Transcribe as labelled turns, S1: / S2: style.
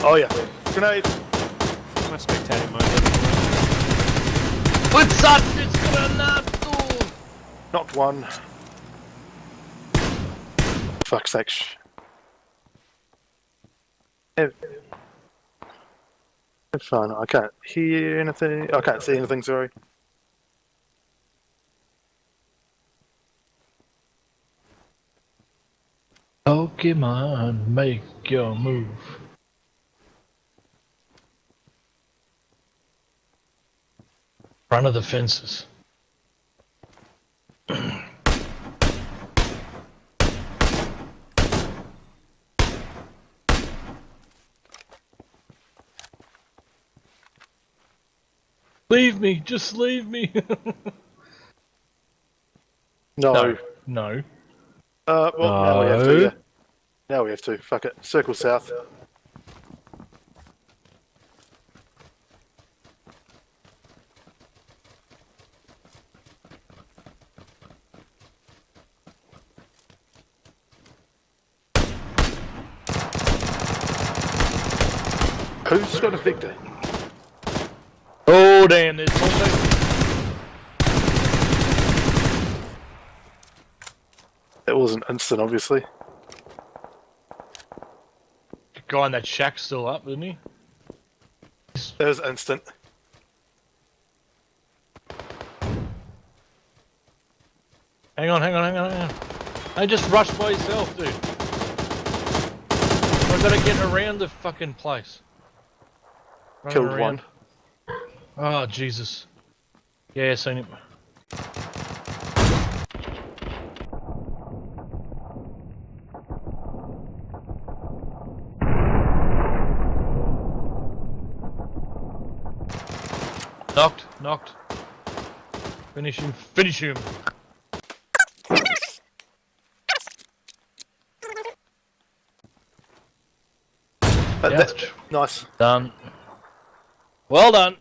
S1: Oh yeah. Grenade.
S2: My spectating mode.
S3: Подсадка с гранату!
S1: Knocked one. Fuck's sake. Have fun. I can't hear anything. I can't see anything, sorry.
S3: Pokemon, make your move. Front of the fences. Leave me, just leave me.
S1: No.
S3: No.
S1: Well, now we have to,
S3: No.
S1: yeah. Now we have to. Fuck it. Circle south. Who's got a Victor?
S3: Oh damn, there's something.
S1: That wasn't instant, obviously.
S3: The guy in that shack's still up, isn't he?
S1: That was instant.
S3: Hang on. Hey, just rush by yourself, dude. I've got to get around the fucking place. Running
S1: Killed
S3: around.
S1: one.
S3: Oh, Jesus. Yeah, seen him. Knocked. Finish him. Yeah.
S1: Nice.
S3: Done. Well done.